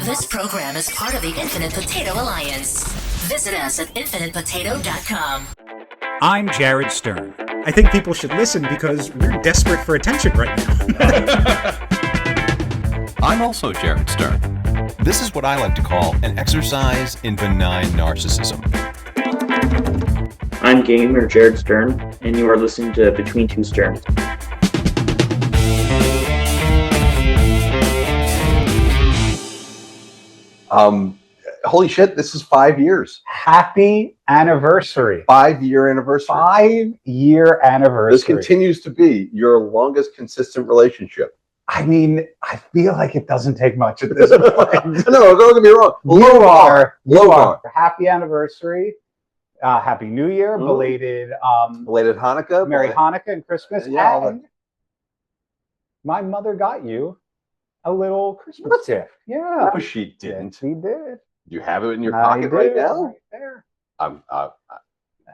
This program is part of the Infinite Potato Alliance. Visit us at infinitepotato.com. I'm Jared Stern. I think people should listen because we're desperate for attention right now. I'm also Jared Stern. This is what I like to call an exercise in benign narcissism. I'm Gamer Jared Stern, and you are listening to Between Two Sterns. Holy shit, this is 5 years. Happy anniversary. 5-year anniversary. 5-year anniversary. This continues to be your longest consistent relationship. I mean, I feel like it doesn't take much at this point. No, don't get me wrong. You are. bar. Happy anniversary. Happy New Year. Belated Hanukkah. Merry Hanukkah and Christmas. Yeah, and my mother got you a little Christmas gift. Yeah. No, she didn't. Yes, she did. You have it in your pocket right now? Right there.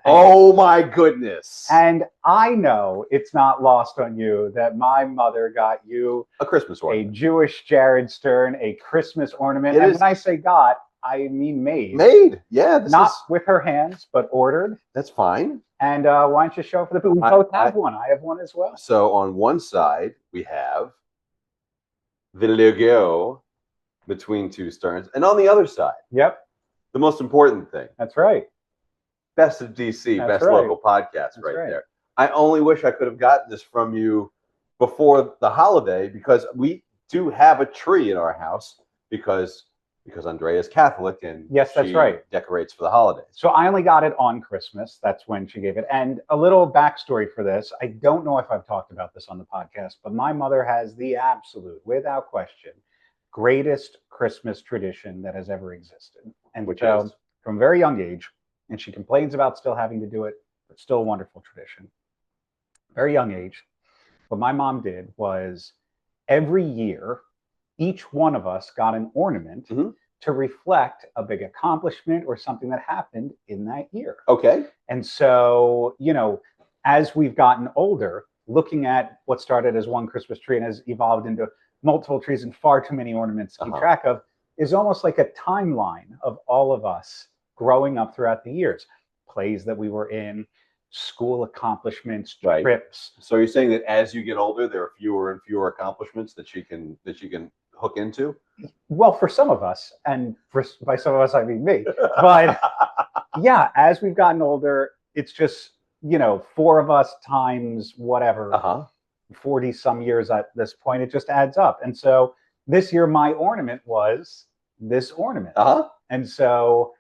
Oh my goodness. And I know it's not lost on you that my mother got you A Christmas ornament. a Jewish Jared Stern, a Christmas ornament. It And is- when I say got, I mean made. Made. Yeah. Not with her hands, but ordered. That's fine. And why don't you show for the people? We both have one. I have one as well. So on one side, we have the logo Between Two Sterns. And on the other side, Yep, the most important thing, that's right. Best of DC, That's best right. local podcast right right. there. I only wish I could have gotten this from you before the holiday, because we do have a tree in our house because Andrea is Catholic and Yes, that's she right. decorates for the holidays. So I only got it on Christmas. That's when she gave it. And a little backstory for this. I don't know if I've talked about this on the podcast, but my mother has the absolute, without question, greatest Christmas tradition that has ever existed. And Which so, is? from a very young age, and she complains about still having to do it, but still a wonderful tradition. Very young age. What my mom did was every year, each one of us got an ornament to reflect a big accomplishment or something that happened in that year. Okay. And so, as we've gotten older, looking at what started as one Christmas tree and has evolved into multiple trees and far too many ornaments to keep track of, is almost like a timeline of all of us growing up throughout the years. Plays that we were in, school accomplishments, Right. trips. So you're saying that as you get older, there are fewer and fewer accomplishments that you can hook into? Well, for some of us, and by some of us, I mean me. But yeah, as we've gotten older, it's just, 4 of us times whatever, 40 some years at this point, it just adds up. And so this year, my ornament was this ornament. And so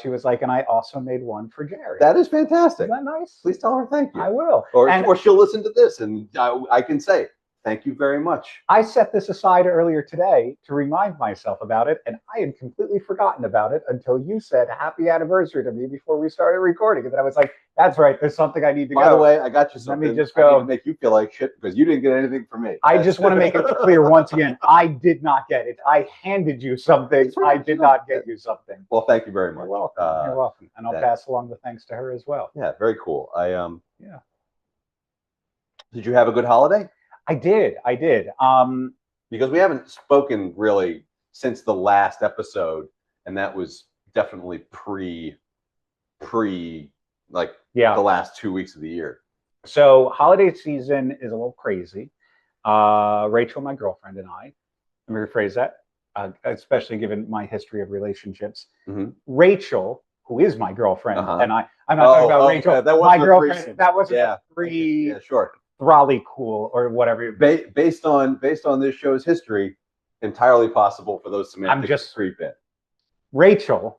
she was like, and I also made one for Jared. That is fantastic. Isn't that nice? Please tell her thank you. I will. Or she'll listen to this and I can say, thank you very much. I set this aside earlier today to remind myself about it, and I had completely forgotten about it until you said happy anniversary to me before we started recording. And then I was like, that's right, there's something I need to go. By the way, I got you something. Let me just I need go. to make you feel like shit because you didn't get anything from me. I just want to make it clear once again, I did not get it. I handed you something. Right. I did not get you something. Well, thank you very much. You're welcome. You're welcome. And I'll pass along the thanks to her as well. Yeah, very cool. Yeah. Did you have a good holiday? I did. Because we haven't spoken really since the last episode, and that was definitely pre the last 2 weeks of the year. So holiday season is a little crazy. Rachel, my girlfriend, and I, let me rephrase that, especially given my history of relationships. Rachel, who is my girlfriend, and I'm not talking about Rachel, that my girlfriend. That wasn't Yeah, sure. Thrally cool or whatever. Based on this show's history, entirely possible for those semantics to creep in. Rachel,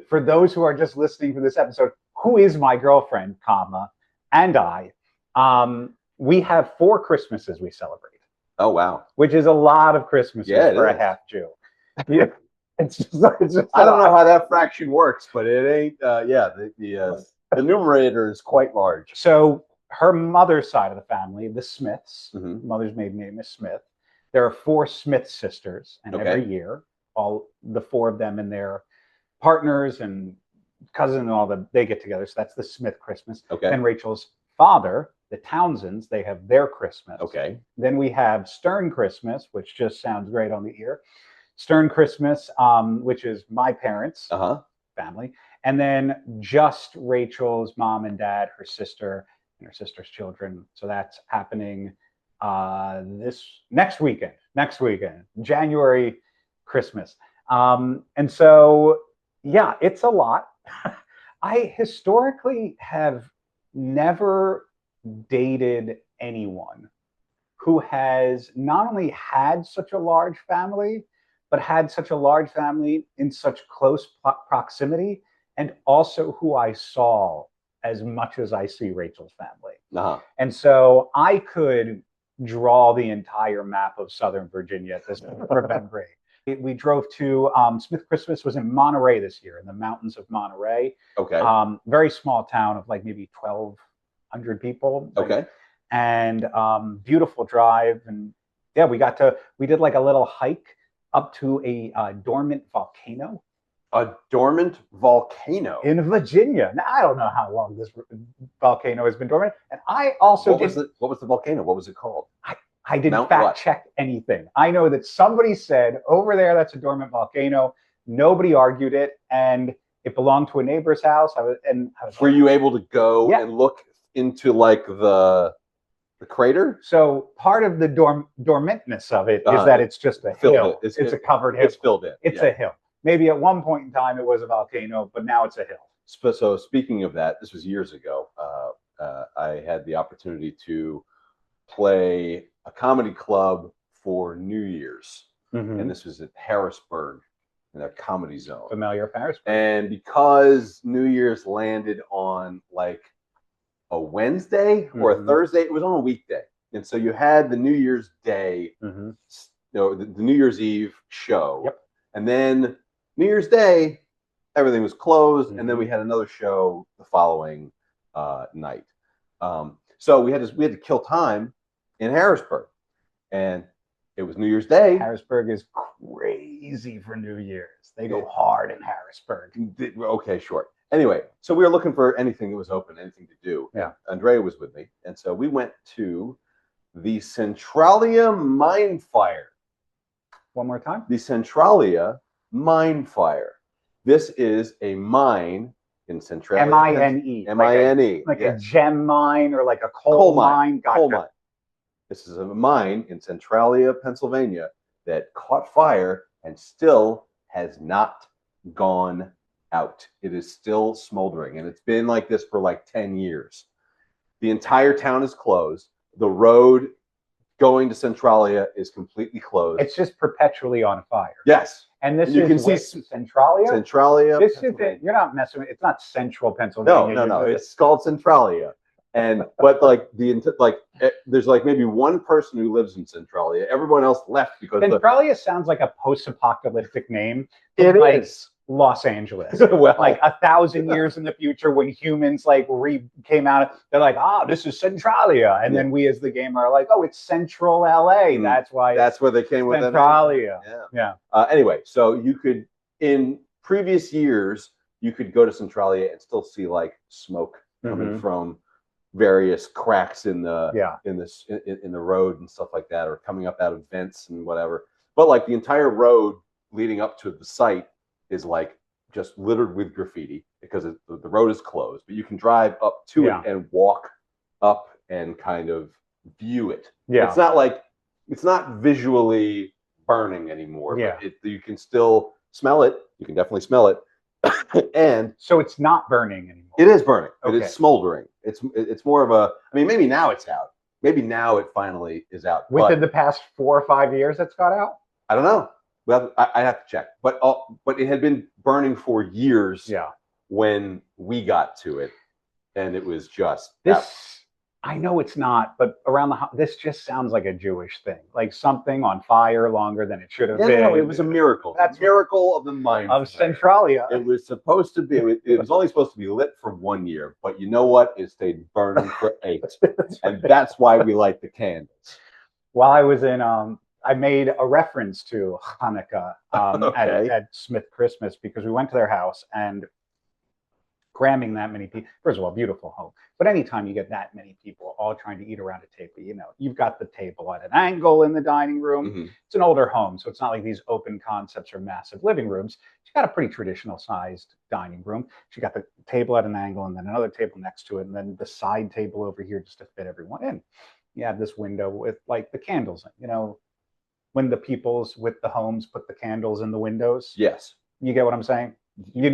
for those who are just listening to this episode, who is my girlfriend, and I, we have 4 Christmases we celebrate. Oh, wow. Which is a lot of Christmases for a half Jew. Yeah. It's just I don't know how that fraction works, but it ain't, the numerator is quite large. So her mother's side of the family, the Smiths, mother's maiden name is Smith. There are 4 Smith sisters, and every year, all the 4 of them and their partners and cousins and all them, they get together. So that's the Smith Christmas. Okay. And Rachel's father, the Townsends, they have their Christmas. Okay. Then we have Stern Christmas, which just sounds great on the ear. Stern Christmas, which is my parents' family, and then just Rachel's mom and dad, her sister, and her sister's children. So that's happening this next weekend, January Christmas. And so, yeah, it's a lot. I historically have never dated anyone who has not only had such a large family, but had such a large family in such close proximity, and also who I saw as much as I see Rachel's family. And so I could draw the entire map of Southern Virginia at this memory. We drove to Smith Christmas was in Monterey this year, in the mountains of Monterey. Okay. Very small town of like maybe 1,200 people. Okay. And beautiful drive. And yeah, we did like a little hike up to a dormant volcano. A dormant volcano in Virginia. Now, I don't know how long this volcano has been dormant. And I also what was the volcano? What was it called? I didn't fact check anything. I know that somebody said over there that's a dormant volcano. Nobody argued it, and it belonged to a neighbor's house. Were you able to go and look into like the crater? So part of the dormantness of it is that it's just a hill. It's a covered hill. It's filled in. It's a hill. Maybe at one point in time it was a volcano, but now it's a hill. So speaking of that, this was years ago. I had the opportunity to play a comedy club for New Year's, and this was at Harrisburg in their comedy zone. Familiar Harrisburg. And because New Year's landed on like a Wednesday or a Thursday, it was on a weekday, and so you had the New Year's Day, the New Year's Eve show, and then New Year's Day, everything was closed, and then we had another show the following night. So we had to kill time in Harrisburg, and it was New Year's Day. Harrisburg is crazy for New Year's. They go hard in Harrisburg. Okay, sure. Anyway, so we were looking for anything that was open, anything to do. Yeah. Andrea was with me, and so we went to the Centralia Mine Fire. One more time. The Centralia Mine Fire. This is a mine in Centralia. M-I-N-E. M-I-N-E. Like a gem mine or like a coal mine. Gotcha. Coal mine. This is a mine in Centralia, Pennsylvania that caught fire and still has not gone out. It is still smoldering, and it's been like this for like 10 years. The entire town is closed. The road going to Centralia is completely closed. It's just perpetually on fire. Yes. And this you can see Centralia. Centralia. This is it. You're not messing with. It's not central Pennsylvania. No. It's called Centralia. But like there's like maybe one person who lives in Centralia. Everyone else left because Centralia sounds like a post-apocalyptic name. It is Los Angeles. Well, like 1,000 years in the future, when humans like came out, they're like, this is Centralia, and then we as the gamer are like, it's Central LA. That's why. That's where they came with Centralia. Yeah. Anyway, so you could in previous years you could go to Centralia and still see like smoke coming from various cracks in the in the road and stuff like that, or coming up out of vents and whatever. But like the entire road leading up to the site is like just littered with graffiti because the road is closed, but you can drive up to it and walk up and kind of view it. It's not visually burning anymore, but you can still smell it. You can definitely smell it. And so it's not burning anymore. It is burning. Okay. It is smoldering. It's more of a, maybe now it's out. Maybe now it finally is out. Within the past 4 or 5 years it's got out? I don't know. Well, I have to check, but it had been burning for years. Yeah. When we got to it, and it was just this. I know it's not, but around this just sounds like a Jewish thing, like something on fire longer than it should have been. No, it was a miracle. That's a miracle of the mine of Centralia. It was supposed to be. It was only supposed to be lit for 1 year, but you know what? It stayed burning for 8, and that's why we light the candles. While I was in I made a reference to Hanukkah at Smith Christmas because we went to their house, and cramming that many people. First of all, beautiful home. But anytime you get that many people all trying to eat around a table, you've got the table at an angle in the dining room. It's an older home, so it's not like these open concepts or massive living rooms. She's got a pretty traditional sized dining room. She got the table at an angle and then another table next to it, and then the side table over here just to fit everyone in. You have this window with like the candles, when the peoples with the homes put the candles in the windows. Yes. You get what I'm saying?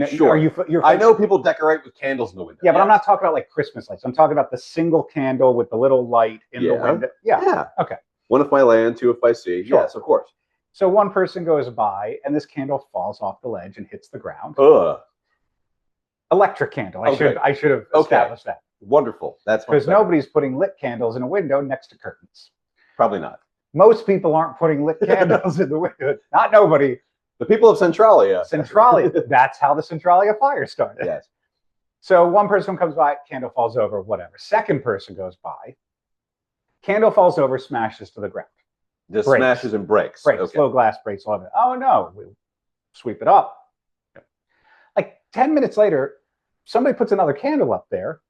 Sure. I know people decorate with candles in the window. Yeah, but I'm not talking about like Christmas lights. I'm talking about the single candle with the little light in the window. Yeah. Okay. One if I land, two if I see. Sure. Yes, of course. So one person goes by and this candle falls off the ledge and hits the ground. Electric candle. I should have established that. Wonderful. That's because nobody's putting lit candles in a window next to curtains. Probably not. Most people aren't putting lit candles in the window. Not nobody. The people of Centralia. That's how the Centralia fire started. Yes. So one person comes by, candle falls over, whatever. Second person goes by, candle falls over, smashes to the ground. Just smashes and breaks. Breaks. Okay. Slow glass breaks. All of it. Oh no! We sweep it up. Like 10 minutes later, somebody puts another candle up there,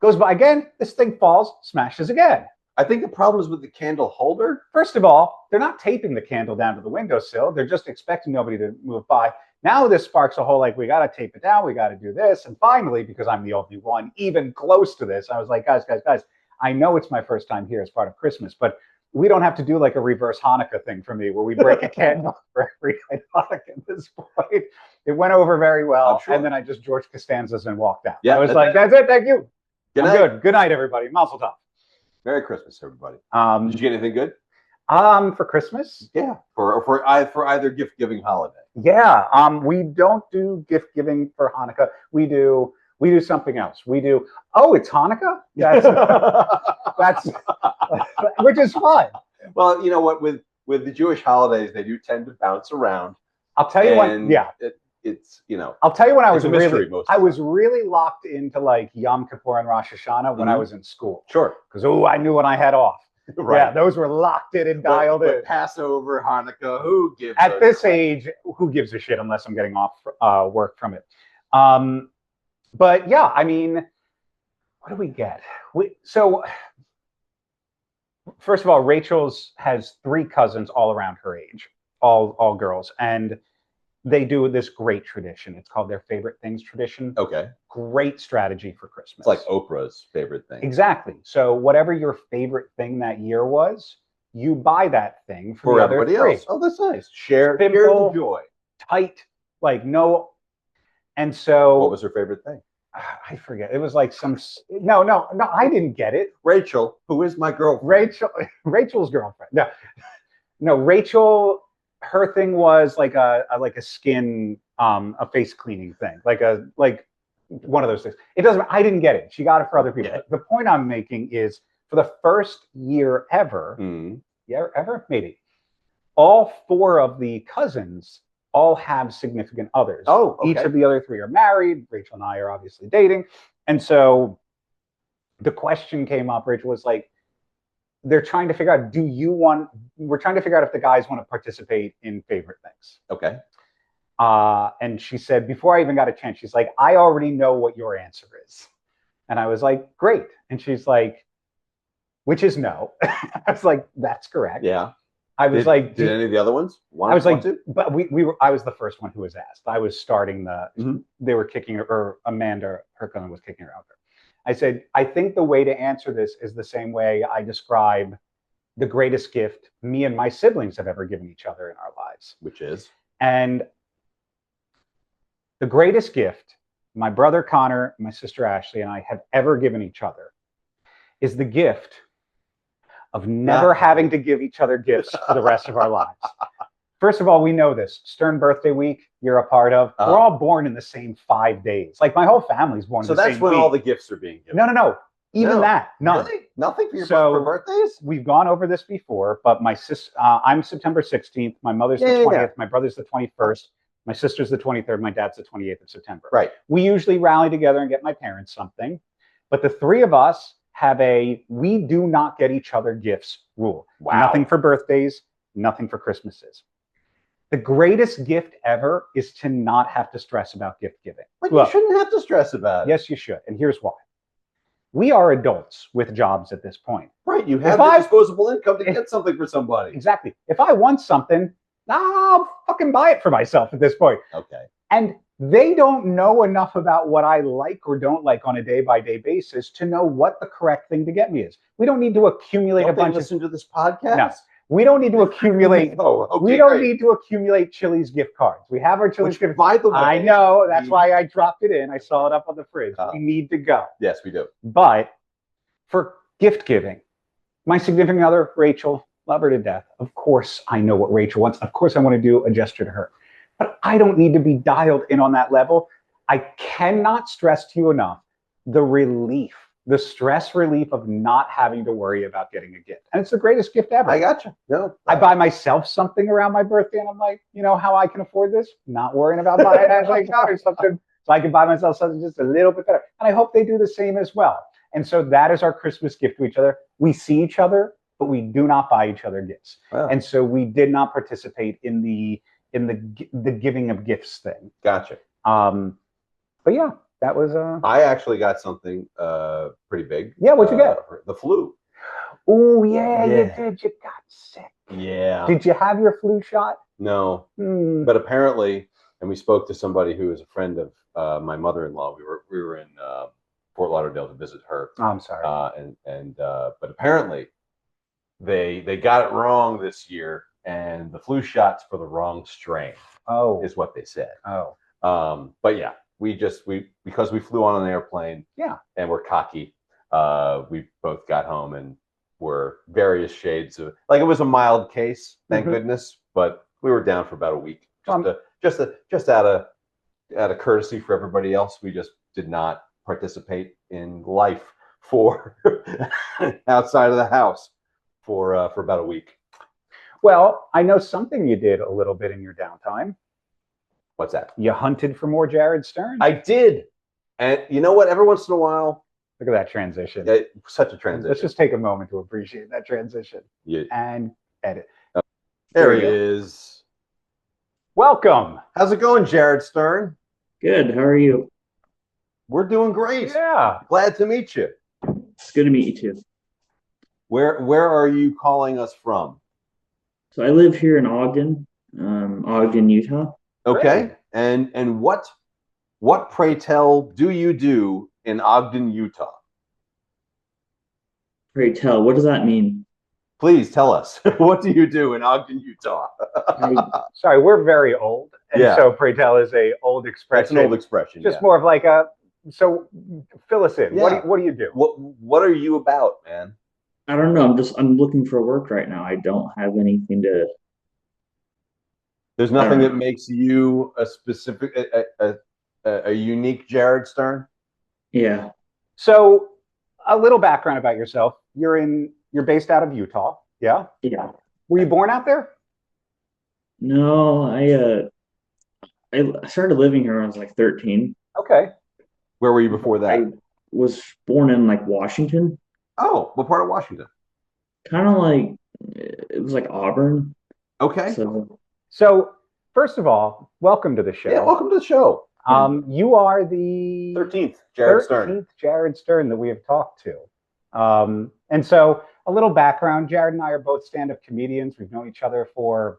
goes by again. This thing falls, smashes again. I think the problem is with the candle holder. First of all, they're not taping the candle down to the windowsill. They're just expecting nobody to move by. Now this sparks a whole, like, we got to tape it down. We got to do this. And finally, because I'm the only one even close to this, I was like, guys, I know it's my first time here as part of Christmas, but we don't have to do like a reverse Hanukkah thing for me where we break a candle for every Hanukkah at this point. It went over very well. Sure. And then I just George Costanzas and walked out. Yeah, I was like, that's it. Thank you. Good. Good night, everybody. Mazel tov. Merry Christmas, everybody. Did you get anything good? For Christmas? Yeah. For either gift giving holiday. Yeah. We don't do gift giving for Hanukkah. We do something else. It's Hanukkah? That's which is fun. Well, you know what, with the Jewish holidays, they do tend to bounce around. I'll tell you when. Yeah. It's I'll tell you when I was really locked into like Yom Kippur and Rosh Hashanah when I was in school. Sure. Because I knew when I had off. Right. Yeah, those were locked in and dialed in. Passover, Hanukkah, who gives at this age, who gives a shit unless I'm getting off work from it. But yeah, I mean, what do we get? So first of all, Rachel's has 3 cousins all around her age, all girls, and they do this great tradition. It's called their favorite things tradition. Okay. Great strategy for Christmas. It's like Oprah's favorite thing. Exactly. So whatever your favorite thing that year was, you buy that thing for everybody else. Oh, that's nice. Share the joy. Tight, like no. And so. What was her favorite thing? I forget. It was like some. No. I didn't get it. Rachel, who is my girlfriend. Rachel's girlfriend. No. Rachel. Her thing was like a skin, a face cleaning thing, like one of those things. It doesn't. I didn't get it. She got it for other people. Yeah. The point I'm making is for the first year ever, maybe, all 4 of the cousins all have significant others. Oh, okay. Each of the other 3 are married. Rachel and I are obviously dating, and so the question came up. Rachel was like, they're trying to figure out, we're trying to figure out if the guys want to participate in favorite things. Okay. And she said, before I even got a chance, she's like, I already know what your answer is. And I was like, great. And she's like, which is no. I was like, that's correct. Yeah. I was like, did any of the other ones want to? But I was the first one who was asked. I was starting they were kicking her, or Amanda, her cousin, was kicking her out there. I said, I think the way to answer this is the same way I describe the greatest gift me and my siblings have ever given each other in our lives. Which is? And the greatest gift my brother Connor, my sister Ashley, and I have ever given each other is the gift of never having to give each other gifts for the rest of our lives. First of all, we know this. Stern birthday week, you're a part of. We're all born in the same 5 days. Like my whole family's born in the same week. So that's when all the gifts are being given? No. Even that, none. Really? Nothing for birthdays? We've gone over this before, but my sister, I'm September 16th. My mother's the 20th. My brother's the 21st. My sister's the 23rd. My dad's the 28th of September. Right. We usually rally together and get my parents something. But the 3 of us have we do not get each other gifts rule. Wow. Nothing for birthdays, nothing for Christmases. The greatest gift ever is to not have to stress about gift giving. But you shouldn't have to stress about it. Yes, you should. And here's why. We are adults with jobs at this point. Right. You have the disposable income to get something for somebody. Exactly. If I want something, I'll fucking buy it for myself at this point. Okay. And they don't know enough about what I like or don't like on a day-by-day basis to know what the correct thing to get me is. We don't need to accumulate a bunch listen to this podcast? No. We don't need to accumulate. We don't need to accumulate Chili's gift cards. We have our Chili's gift cards. By the way, I know. That's why I dropped it in. I saw it up on the fridge. We need to go. Yes, we do. But for gift giving, my significant other, Rachel, love her to death. Of course, I know what Rachel wants. Of course, I want to do a gesture to her. But I don't need to be dialed in on that level. I cannot stress to you enough the relief, the stress relief of not having to worry about getting a gift. And it's the greatest gift ever. I got you. No, I buy myself something around my birthday and I'm like, you know how I can afford this? Not worrying about buying it or something. So I can buy myself something just a little bit better. And I hope they do the same as well. And so that is our Christmas gift to each other. We see each other, but we do not buy each other gifts. Wow. And so we did not participate in the giving of gifts thing. Gotcha. But yeah, that was I actually got something pretty big. Yeah, what'd you get? The flu. Oh yeah, you did. You got sick. Yeah. Did you have your flu shot? No. But apparently, and we spoke to somebody who is a friend of my mother-in-law. We were in Fort Lauderdale to visit her. Oh, I'm sorry. But apparently, they got it wrong this year. And the flu shot's for the wrong strain. Oh, is what they said. Oh, but yeah, because we flew on an airplane. Yeah, and we're cocky. We both got home and were various shades of it was a mild case, thank goodness. But we were down for about a week. Just out of courtesy for everybody else, we just did not participate in life for outside of the house for about a week. Well, I know something you did a little bit in your downtime. What's that? You hunted for more Jared Stern. I did. And you know what? Every once in a while. Look at that transition. Such a transition. Let's just take a moment to appreciate that transition. Yeah. And edit. There he is. Welcome. How's it going, Jared Stern? Good. How are you? We're doing great. Yeah. Glad to meet you. It's good to meet you too. Where are you calling us from? So I live here in Ogden, Utah. Okay. Great. And what pray tell do you do in Ogden, Utah? Pray tell, what does that mean? Please tell us. What do you do in Ogden, Utah? Sorry, we're very old. And so pray tell is a old expression. It's an old expression. Just more of like so fill us in. Yeah. What do you do? What are you about, man? I don't know. I'm looking for work right now. I don't have anything to. There's nothing that makes you a specific, a unique Jared Stern. Yeah. So, a little background about yourself. You're based out of Utah. Yeah. Yeah. Were you born out there? No, I started living here when I was like 13. Okay. Where were you before that? I was born in like Washington. Oh, what part of Washington? Kind of like, it was like Auburn. Okay. So first of all, welcome to the show. Yeah, welcome to the show. You are the 13th Jared Stern. Jared Stern that we have talked to. And so a little background, Jared and I are both stand-up comedians. We've known each other for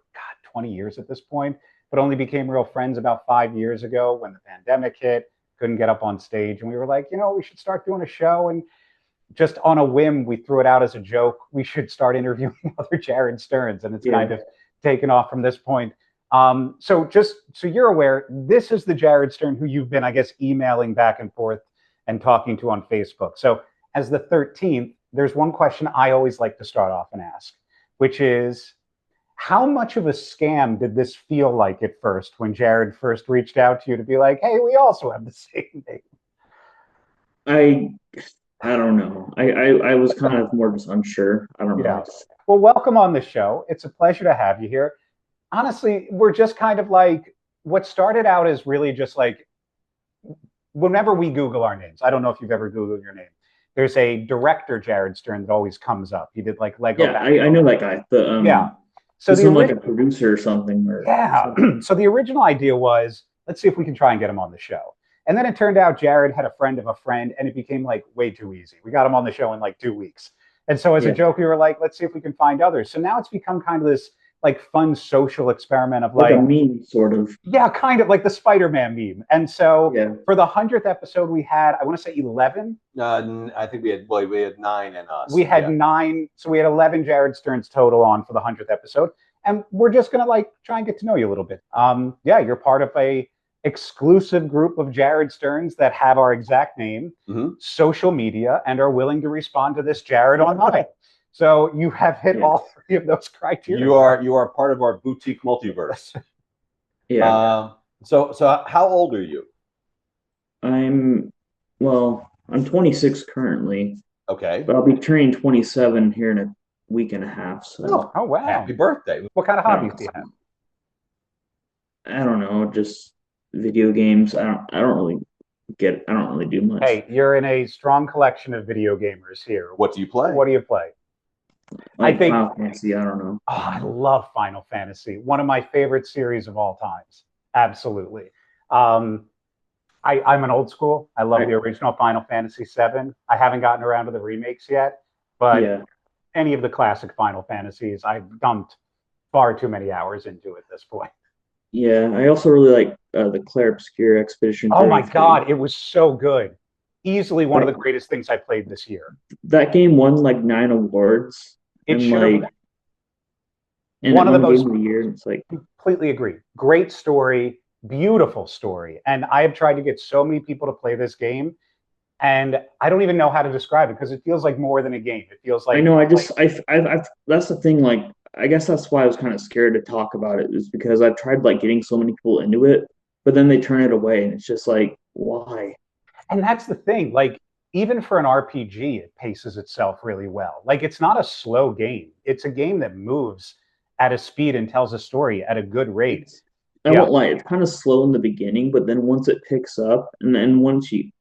20 years at this point, but only became real friends about 5 years ago when the pandemic hit, couldn't get up on stage. And we were like, we should start doing a show. And just on a whim, we threw it out as a joke. We should start interviewing other Jared Sterns, and it's kind of taken off from this point. So just so you're aware, this is the Jared Stern who you've been, I guess, emailing back and forth and talking to on Facebook. So as the 13th, there's one question I always like to start off and ask, which is, how much of a scam did this feel like at first when Jared first reached out to you to be like, hey, we also have the same name? I don't know. I was kind of more just unsure. I don't know. Yeah. Well, welcome on the show. It's a pleasure to have you here. Honestly, we're just kind of like, what started out as really just like, whenever we Google our names, I don't know if you've ever Googled your name. There's a director, Jared Stern, that always comes up. He did like Lego. Yeah, I know that guy. Yeah. So the like a producer or something. Or something. So the original idea was, let's see if we can try and get him on the show. And then it turned out Jared had a friend of a friend, and it became like way too easy. We got him on the show in like 2 weeks. And so as a joke, we were like, let's see if we can find others. So now it's become kind of this like fun social experiment of like a meme, sort of. Yeah, kind of like the Spider-Man meme. And so for the 100th episode, we had, I want to say 11. I think we had 9 and us. We had 9. So we had 11 Jared Sterns total on for the 100th episode. And we're just going to like try and get to know you a little bit. You're part of a exclusive group of Jared Sterns that have our exact name, social media, and are willing to respond to this Jared online. So you have hit all 3 of those criteria. You are part of our boutique multiverse. So how old are you? I'm 26 currently. Okay. But I'll be turning 27 here in a week and a half. So. Oh wow! Happy birthday! What kind of hobbies do you have? I don't know, just video games. I don't really do much. Hey, you're in a strong collection of video gamers here. What do you play? What do you play? Like Final Fantasy, I don't know. Oh, I love Final Fantasy. One of my favorite series of all times. Absolutely. I'm an old school. I love the original Final Fantasy VII. I haven't gotten around to the remakes yet, but any of the classic Final Fantasies, I've dumped far too many hours into at this point. Yeah, I also really like the Clair Obscure Expedition. Oh my God, it was so good. Easily one of the greatest things I played this year. That game won like 9 awards. It should have. One of the most game of the year. It's like completely agree. Great story, beautiful story, and I have tried to get so many people to play this game, and I don't even know how to describe it because it feels like more than a game. It feels like I know. I've that's the thing. Like, I guess that's why I was kind of scared to talk about it, is because I've tried like getting so many people into it, but then they turn it away, and it's just like, why? And that's the thing. Like, even for an RPG, it paces itself really well. Like, it's not a slow game. It's a game that moves at a speed and tells a story at a good rate. I won't lie, it's kind of slow in the beginning, but then once it picks up, and then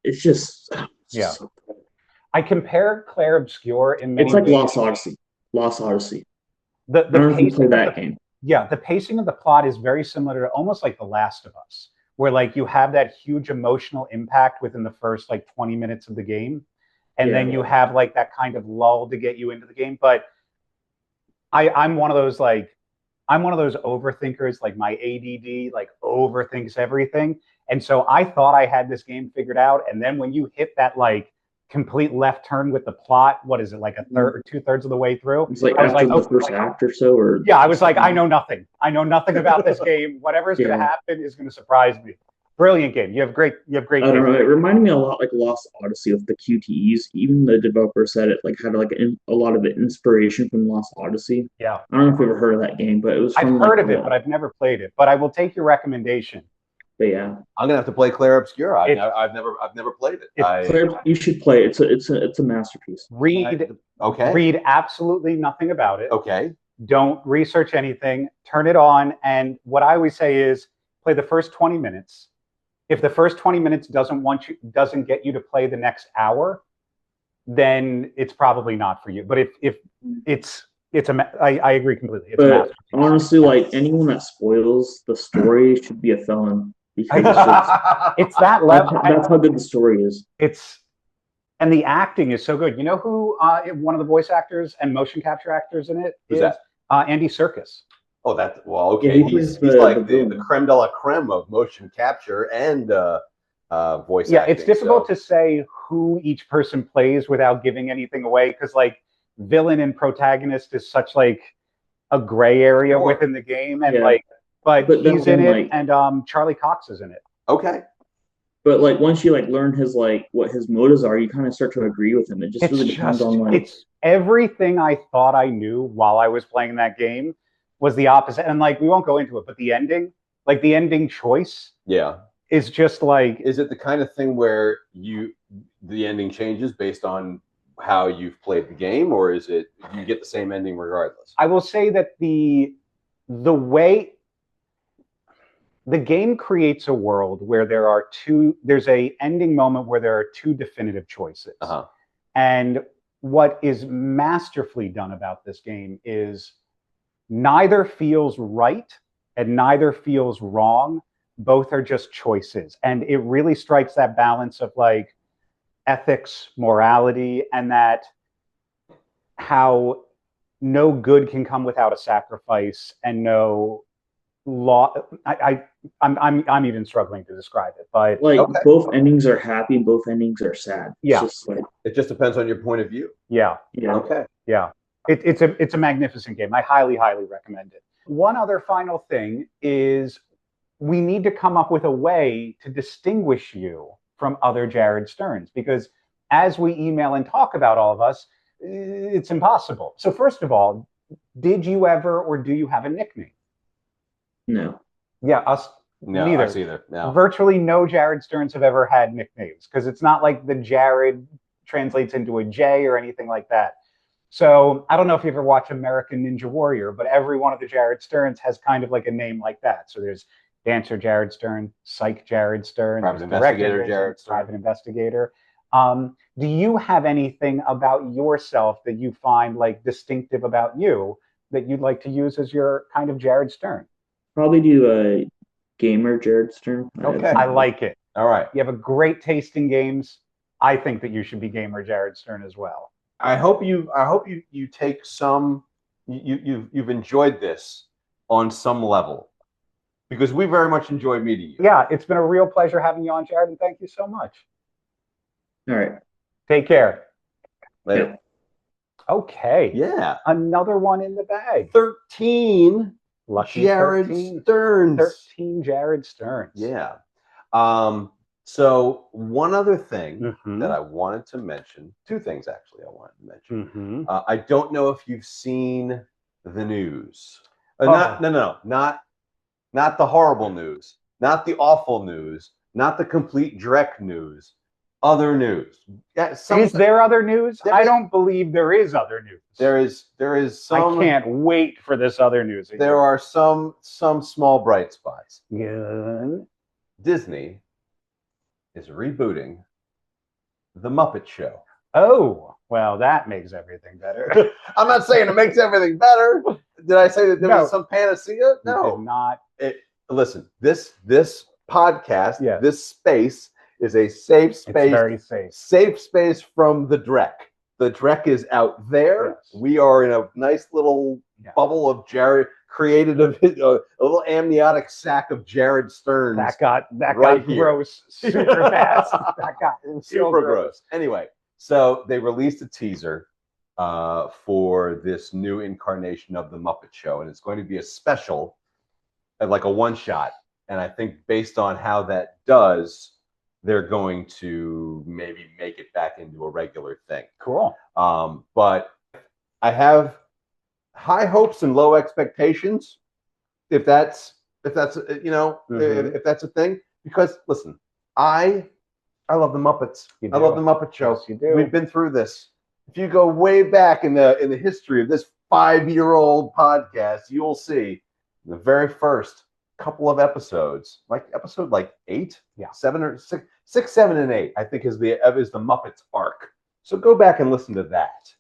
it's just so good. I compare Clair Obscure in many ways. It's like ways. Lost Odyssey. The pacing of that game. Yeah, the pacing of the plot is very similar to almost like The Last of Us, where like you have that huge emotional impact within the first like 20 minutes of the game, and then you have like that kind of lull to get you into the game. But I'm one of those overthinkers. Like, my ADD like overthinks everything, and so I thought I had this game figured out, and then when you hit that like complete left turn with the plot, what is it, like a third or 2/3 of the way through? It's like after the first act or so, or I was like, I know nothing about this game. Whatever is going to happen is going to surprise me. Brilliant game. You have great. I don't know. It reminded me a lot like Lost Odyssey with the QTEs. Even the developer said it like had like a lot of the inspiration from Lost Odyssey. Yeah. I don't know if you've ever heard of that game, but it was. I've heard of it, but I've never played it. But I will take your recommendation. But yeah, I'm gonna have to play Clair Obscure. I've never played it. Clair, you should play it. It's a masterpiece. Read absolutely nothing about it. Okay. Don't research anything. Turn it on, and what I always say is play the first 20 minutes. If the first 20 minutes doesn't get you to play the next hour, then it's probably not for you. But if I agree completely. But honestly, like, anyone that spoils the story should be a felon. Because it's that level. That's how good the story is. And the acting is so good. You know who one of the voice actors and motion capture actors in it is? Andy Serkis. Oh, okay. He's like the creme de la creme of motion capture and voice acting. Yeah, it's difficult to say who each person plays without giving anything away, because like villain and protagonist is such like a gray area within the game, and but he's in it, like, and Charlie Cox is in it. Okay. But like once you like learn his like what his motives are, you kind of start to agree with him. It just really depends on like it's everything I thought I knew while I was playing that game was the opposite. And like we won't go into it, but the ending choice is just like, is it the kind of thing where the ending changes based on how you've played the game, or is it you get the same ending regardless? I will say that the way the game creates a world where there's a ending moment where there are 2 definitive choices. And what is masterfully done about this game is neither feels right and neither feels wrong. Both are just choices. And it really strikes that balance of like ethics, morality, and that how no good can come without a sacrifice, and no law. I'm even struggling to describe it, but like both endings are happy, both endings are sad. Yeah. It's just like, It just depends on your point of view. yeah, yeah. Okay. yeah. It's a magnificent game. I highly, highly recommend it. One other final thing is we need to come up with a way to distinguish you from other Jared Sterns, because as we email and talk about all of us, it's impossible. So first of all, did you ever or do you have a nickname? No. Yeah, us No, neither. us either. No. Virtually no Jared Sterns have ever had nicknames, because it's not like the Jared translates into a J or anything like that. So I don't know if you ever watch American Ninja Warrior, but every one of the Jared Sterns has kind of like a name like that. So there's Dancer Jared Stern, Psych Jared Stern, Private Investigator Jared Stern. Private Investigator. Do you have anything about yourself that you find like distinctive about you that you'd like to use as your kind of Jared Stern? Probably do a gamer Jared Stern. Okay. I like it. All right. You have a great taste in games. I think that you should be gamer Jared Stern as well. I hope you take some you've enjoyed this on some level, because we very much enjoyed meeting you. Yeah, it's been a real pleasure having you on, Jared, and thank you so much. All right. Take care. Later. Okay. Yeah. Another one in the bag. 13 Lucky Jared 13. Sterns. 13 Jared Sterns. Yeah. So one other thing that I wanted to mention, two things actually I wanted to mention. I don't know if you've seen the news. Not the horrible news, not the awful news, not the complete Drek news. Other news. Yeah, is there other news? I don't believe there is other news. There is some. I can't wait for this other news. There are some small bright spots. Good. Disney is rebooting the Muppet Show. Oh, well, that makes everything better. I'm not saying it makes everything better. Did I say that there was some panacea? No. You did not. Listen, this podcast, Yes. this space is a safe space. It's very safe. Safe space from the Drek. The Drek is out there. Yes. We are in a nice little bubble of Jared, created a little amniotic sac of Jared Sterns. That got right here. gross super fast. That got super gross. Anyway, so they released a teaser for this new incarnation of the Muppet Show, and it's going to be a special, like a one-shot. And I think based on how that does, they're going to maybe make it back into a regular thing. Cool. But I have high hopes and low expectations, if that's if that's a thing. Because listen, I love the Muppets. I love the Muppet Show. Yes, you do. We've been through this. If you go way back in the history of this 5-year-old podcast, you will see the very first couple of episodes, like episode 8, 7 or 6, 7, and 8, I think is the Muppets arc. So go back and listen to that.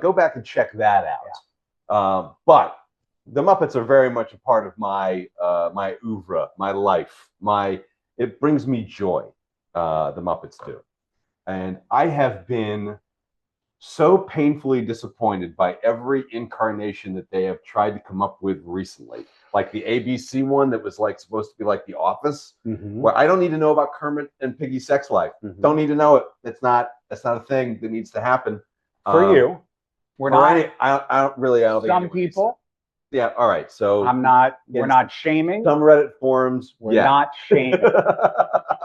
Go back and check that out. But the Muppets are very much a part of my my oeuvre, my life. It brings me joy. The Muppets do, and I have been so painfully disappointed by every incarnation that they have tried to come up with recently. Like the ABC one that was like supposed to be like The Office, where I don't need to know about Kermit and Piggy's sex life. Don't need to know it. That's not a thing that needs to happen. For you, we're not. I don't really. I don't Some think people. Yeah. All right. So I'm not. We're not shaming. Some Reddit forums. We're not shaming.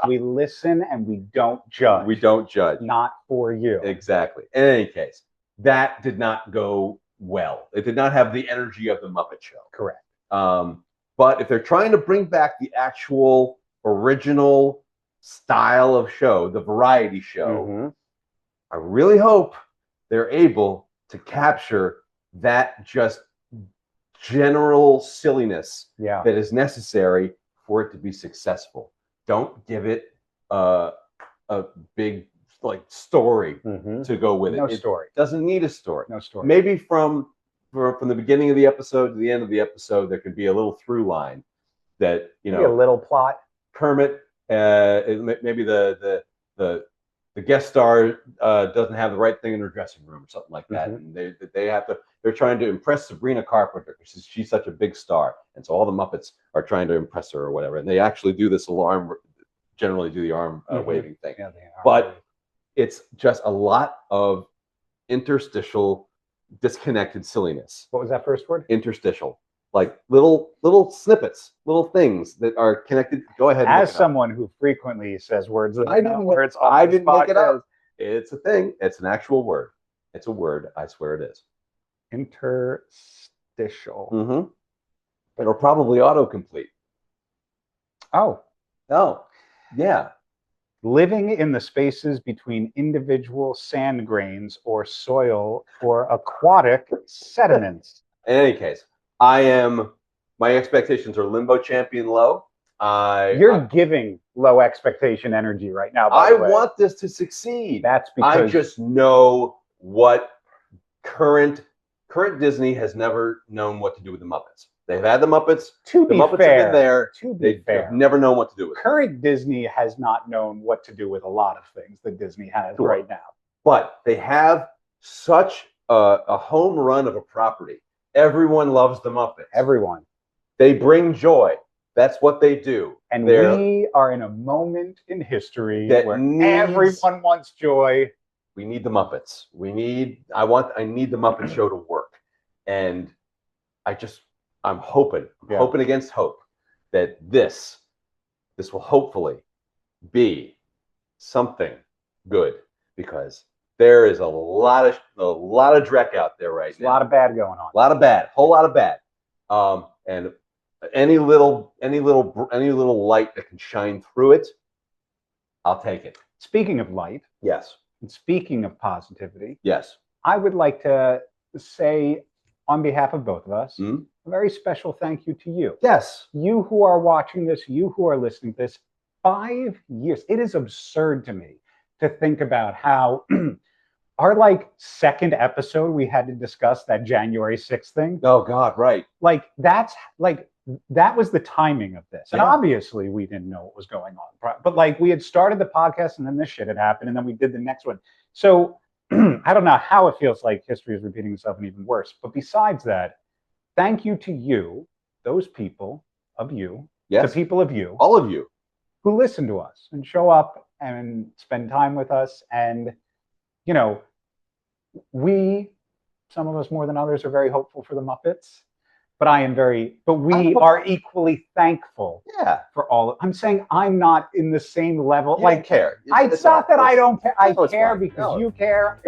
We listen and we don't judge. We don't judge. Not for you. Exactly. In any case, that did not go well. It did not have the energy of the Muppet Show. Correct. But if they're trying to bring back the actual original style of show, the variety show, I really hope they're able to capture that just general silliness that is necessary for it to be successful. Don't give it a big story to go with it. No story. It doesn't need a story. No story. Maybe from from the beginning of the episode to the end of the episode, there could be a little through line that maybe a little plot. Kermit, maybe the guest star doesn't have the right thing in her dressing room or something like that, and they're trying to impress Sabrina Carpenter because she's such a big star, and so all the Muppets are trying to impress her or whatever, and they actually do this generally do the arm waving thing, but it's just a lot of interstitial, disconnected silliness. What was that first word? Interstitial. Like little snippets, little things that are connected. Go ahead. As someone who frequently says words that I didn't make it up. It's a thing. It's an actual word. It's a word. I swear it is. Interstitial. Mm-hmm. It'll probably autocomplete. Oh, yeah. Living in the spaces between individual sand grains or soil or aquatic sediments. In any case, my expectations are limbo champion low. You're giving low expectation energy right now. I want this to succeed. That's because I just know what current Disney has never known what to do with the Muppets. They've had the Muppets. To be Muppets fair, have been there. They've never known what to do with current Disney has not known what to do with a lot of things that Disney has right now. But they have such a home run of a property. Everyone loves the Muppets. Everyone. They bring joy. That's what they do. And we are in a moment in history where everyone wants joy. We need the Muppets. I need the Muppet Show to work. And I'm hoping against hope that this will hopefully be something good, because there is a lot of dreck out there right now. A lot of bad going on. A lot of bad, whole lot of bad. And any little light that can shine through it, I'll take it. Speaking of light, yes. And speaking of positivity, yes, I would like to say, on behalf of both of us, a very special thank you to you. Yes. You who are watching this, you who are listening to this, 5 years. It is absurd to me to think about how our second episode we had to discuss that January 6th thing. Oh God, right. That was the timing of this. And obviously we didn't know what was going on. But we had started the podcast and then this shit had happened and then we did the next one. So I don't know how it feels like history is repeating itself and even worse. But besides that, thank you to you, those people of you, the people of you, all of you who listen to us and show up and spend time with us. And, some of us more than others, are very hopeful for the Muppets. But we are equally thankful for all. I'm saying I'm not in the same level. I care. It's not that I don't care. I care because you care.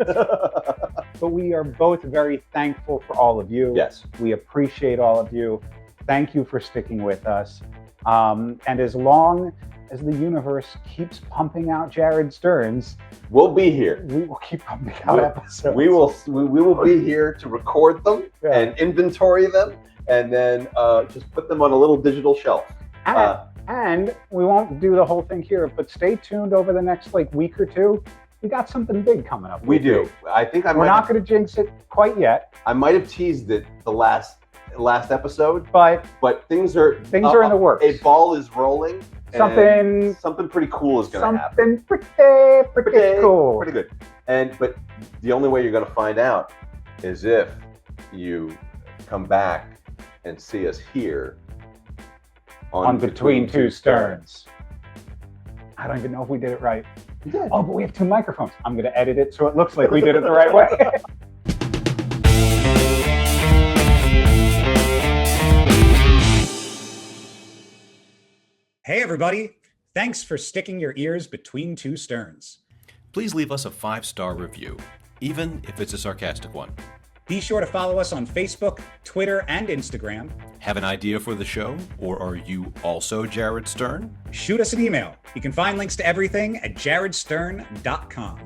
But we are both very thankful for all of you. Yes. We appreciate all of you. Thank you for sticking with us. And as long as the universe keeps pumping out Jared Sterns, we'll be here. We will keep pumping out episodes. We will be here to record them and inventory them, and then just put them on a little digital shelf. And we won't do the whole thing here, but stay tuned over the next week or two. We got something big coming up. We do. I think we're not going to jinx it quite yet. I might have teased it the last episode, but things are in the works. A ball is rolling. Something pretty cool is going to happen. Something pretty cool. Pretty good. But the only way you're going to find out is if you come back and see us here on Between Two Sterns. I don't even know if we did it right. Oh, but we have 2 microphones. I'm going to edit it so it looks like we did it the right way. Hey, everybody. Thanks for sticking your ears between 2 sterns. Please leave us a 5-star review, even if it's a sarcastic one. Be sure to follow us on Facebook, Twitter, and Instagram. Have an idea for the show? Or are you also Jared Stern? Shoot us an email. You can find links to everything at jaredstern.com.